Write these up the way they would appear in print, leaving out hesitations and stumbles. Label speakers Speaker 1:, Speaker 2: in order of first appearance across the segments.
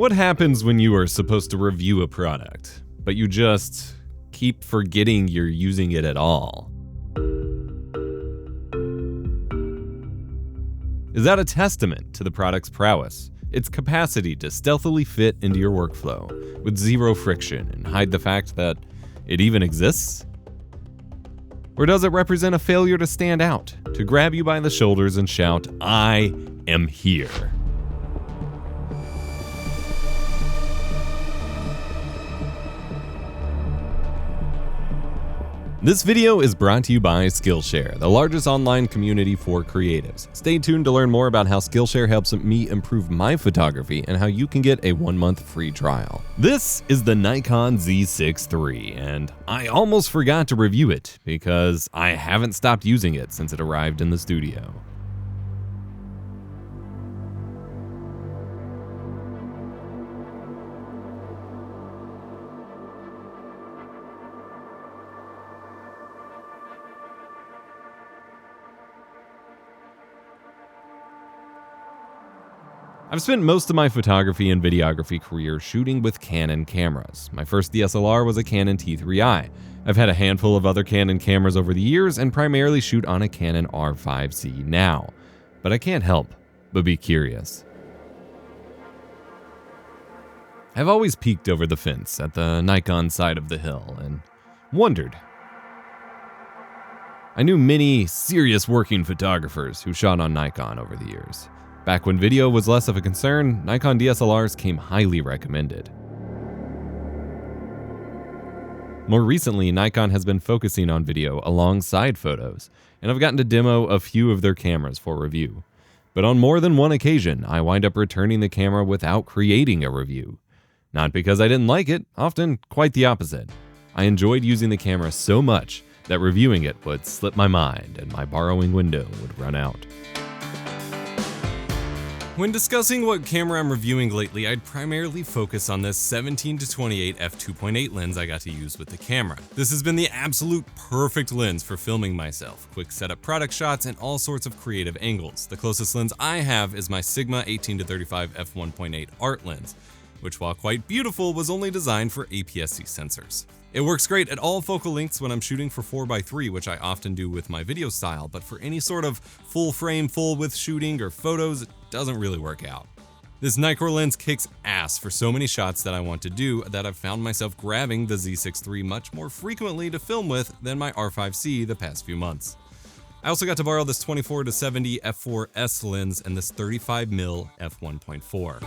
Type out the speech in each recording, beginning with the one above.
Speaker 1: What happens when you are supposed to review a product, but you just keep forgetting you're using it at all? Is that a testament to the product's prowess, its capacity to stealthily fit into your workflow with zero friction and hide the fact that it even exists? Or does it represent a failure to stand out, to grab you by the shoulders and shout, "I am here"? This video is brought to you by Skillshare, the largest online community for creatives. Stay tuned to learn more about how Skillshare helps me improve my photography and how you can get a 1-month free trial. This is the Nikon Z6 III, and I almost forgot to review it because I haven't stopped using it since it arrived in the studio. I've spent most of my photography and videography career shooting with Canon cameras. My first DSLR was a Canon T3i. I've had a handful of other Canon cameras over the years and primarily shoot on a Canon R5C now. But I can't help but be curious. I've always peeked over the fence at the Nikon side of the hill and wondered. I knew many serious working photographers who shot on Nikon over the years. Back when video was less of a concern, Nikon DSLRs came highly recommended. More recently, Nikon has been focusing on video alongside photos, and I've gotten to demo a few of their cameras for review. But on more than one occasion, I wind up returning the camera without creating a review. Not because I didn't like it, often quite the opposite. I enjoyed using the camera so much that reviewing it would slip my mind and my borrowing window would run out. When discussing what camera I'm reviewing lately, I'd primarily focus on this 17-28 f2.8 lens I got to use with the camera. This has been the absolute perfect lens for filming myself, quick setup product shots, and all sorts of creative angles. The closest lens I have is my Sigma 18-35 f1.8 art lens, which while quite beautiful was only designed for APS-C sensors. It works great at all focal lengths when I'm shooting for 4x3, which I often do with my video style, but for any sort of full frame, full width shooting or photos, it doesn't really work out. This Nikkor lens kicks ass for so many shots that I want to do that I've found myself grabbing the Z6 III much more frequently to film with than my R5C the past few months. I also got to borrow this 24-70 f4S lens and this 35mm f1.4.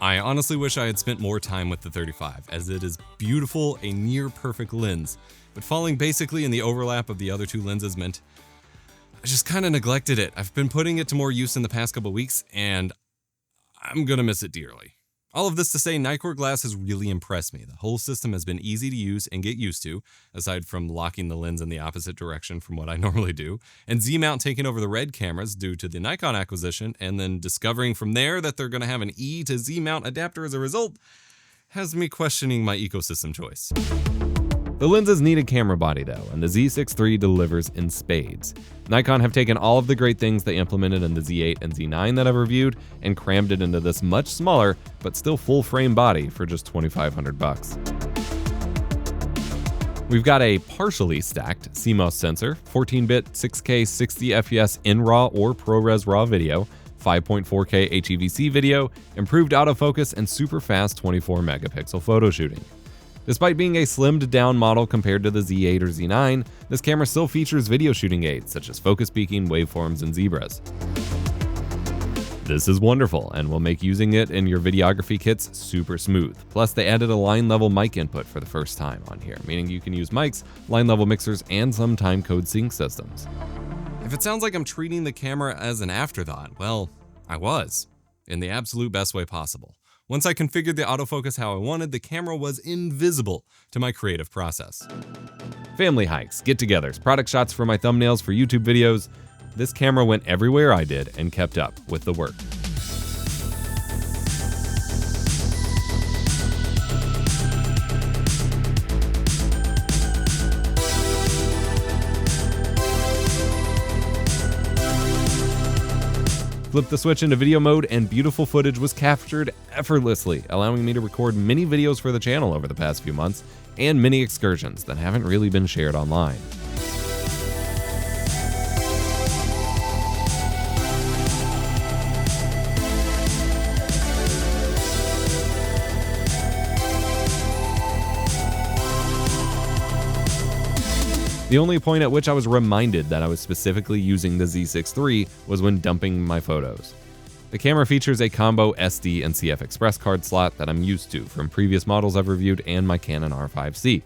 Speaker 1: I honestly wish I had spent more time with the 35, as it is beautiful, a near perfect lens, but falling basically in the overlap of the other two lenses meant I just kind of neglected it. I've been putting it to more use in the past couple weeks, and I'm gonna miss it dearly. All of this to say, Nikkor glass has really impressed me. The whole system has been easy to use and get used to, aside from locking the lens in the opposite direction from what I normally do, and Z-mount taking over the Red cameras due to the Nikon acquisition, and then discovering from there that they're going to have an E to Z-mount adapter as a result, has me questioning my ecosystem choice. The lenses need a camera body though, and the Z6 III delivers in spades. Nikon have taken all of the great things they implemented in the Z8 and Z9 that I've reviewed and crammed it into this much smaller but still full frame body for just $2,500. We've got a partially stacked CMOS sensor, 14-bit 6K 60 FPS in RAW or ProRes RAW video, 5.4K HEVC video, improved autofocus, and super fast 24 megapixel photo shooting. Despite being a slimmed down model compared to the Z8 or Z9, this camera still features video shooting aids such as focus peaking, waveforms, and zebras. This is wonderful and will make using it in your videography kits super smooth. Plus, they added a line level mic input for the first time on here, meaning you can use mics, line level mixers, and some timecode sync systems. If it sounds like I'm treating the camera as an afterthought, well, I was, in the absolute best way possible. Once I configured the autofocus how I wanted, the camera was invisible to my creative process. Family hikes, get-togethers, product shots for my thumbnails for YouTube videos. This camera went everywhere I did and kept up with the work.
Speaker 2: Flipped the switch into video mode and beautiful footage was captured effortlessly, allowing me to record many videos for the channel over the past few months and many excursions that haven't really been shared online. The only point at which I was reminded that I was specifically using the Z6 III was when dumping my photos. The camera features a combo SD and CF Express card slot that I'm used to from previous models I've reviewed and my Canon R5C.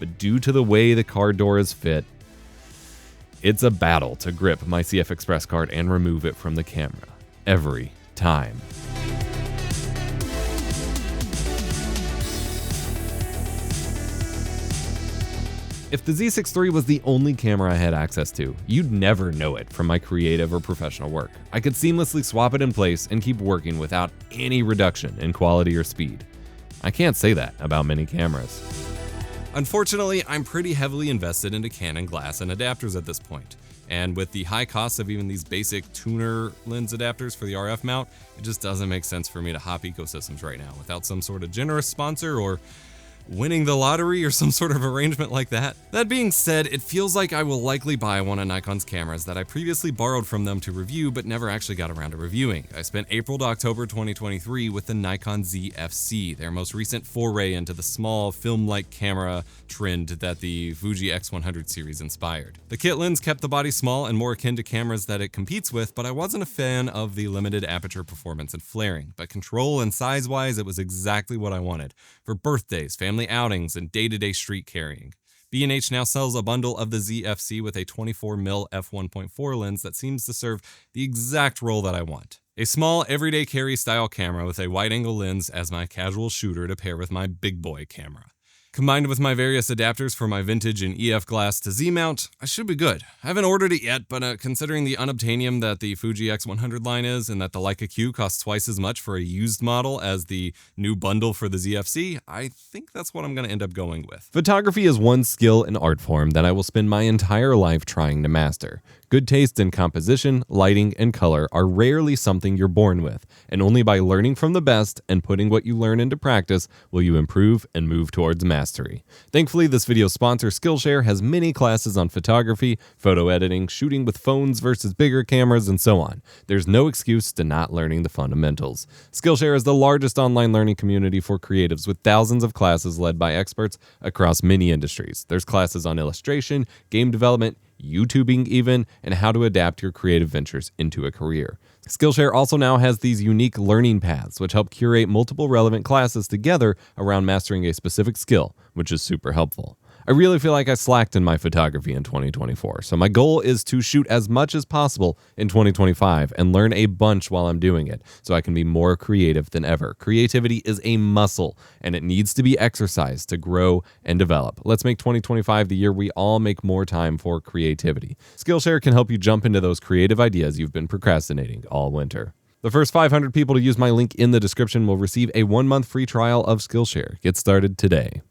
Speaker 2: But due to the way the card door is fit, it's a battle to grip my CF Express card and remove it from the camera. Every time. If the Z6 III was the only camera I had access to, you'd never know it from my creative or professional work. I could seamlessly swap it in place and keep working without any reduction in quality or speed. I can't say that about many cameras.
Speaker 1: Unfortunately, I'm pretty heavily invested into Canon glass and adapters at this point. And with the high cost of even these basic tuner lens adapters for the RF mount, it just doesn't make sense for me to hop ecosystems right now without some sort of generous sponsor or winning the lottery or some sort of arrangement like that. That being said, it feels like I will likely buy one of Nikon's cameras that I previously borrowed from them to review but never actually got around to reviewing. I spent April to October 2023 with the Nikon Z6 their most recent foray into the small film-like camera trend that the Fuji X100 series inspired. The kit lens kept the body small and more akin to cameras that it competes with, but I wasn't a fan of the limited aperture performance and flaring. But control and size-wise, it was exactly what I wanted for birthdays, family outings, and day-to-day street carrying. B&H now sells a bundle of the Z6 with a 24mm f1.4 lens that seems to serve the exact role that I want. A small, everyday carry style camera with a wide-angle lens as my casual shooter to pair with my big boy camera. Combined with my various adapters for my vintage and EF glass to Z-mount, I should be good. I haven't ordered it yet, but considering the unobtainium that the Fuji X100 line is and that the Leica Q costs twice as much for a used model as the new bundle for the Z6, I think that's what I'm going to end up going with.
Speaker 2: Photography is one skill and art form that I will spend my entire life trying to master. Good taste in composition, lighting, and color are rarely something you're born with, and only by learning from the best and putting what you learn into practice will you improve and move towards mastery. Thankfully, this video's sponsor, Skillshare, has many classes on photography, photo editing, shooting with phones versus bigger cameras, and so on. There's no excuse to not learning the fundamentals. Skillshare is the largest online learning community for creatives with thousands of classes led by experts across many industries. There's classes on illustration, game development, YouTubing even, and how to adapt your creative ventures into a career. Skillshare also now has these unique learning paths, which help curate multiple relevant classes together around mastering a specific skill, which is super helpful. I really feel like I slacked in my photography in 2024, so my goal is to shoot as much as possible in 2025 and learn a bunch while I'm doing it, so I can be more creative than ever. Creativity is a muscle, and it needs to be exercised to grow and develop. Let's make 2025 the year we all make more time for creativity. Skillshare can help you jump into those creative ideas you've been procrastinating all winter. The first 500 people to use my link in the description will receive a 1-month free trial of Skillshare. Get started today.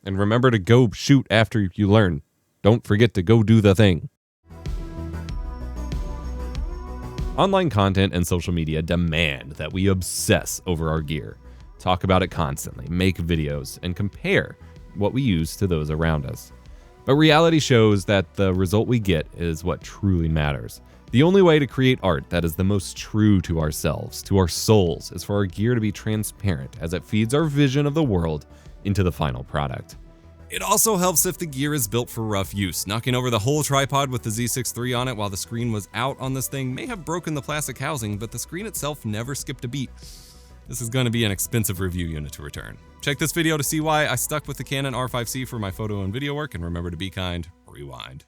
Speaker 2: And remember to go shoot after you learn. Don't forget to go do the thing. Online content and social media demand that we obsess over our gear, talk about it constantly, make videos, and compare what we use to those around us. But reality shows that the result we get is what truly matters. The only way to create art that is the most true to ourselves, to our souls, is for our gear to be transparent as it feeds our vision of the world into the final product.
Speaker 1: It also helps if the gear is built for rough use. Knocking over the whole tripod with the Z6 III on it while the screen was out on this thing may have broken the plastic housing, but the screen itself never skipped a beat. This is going to be an expensive review unit to return. Check this video to see why I stuck with the Canon R5C for my photo and video work, and remember to be kind, rewind.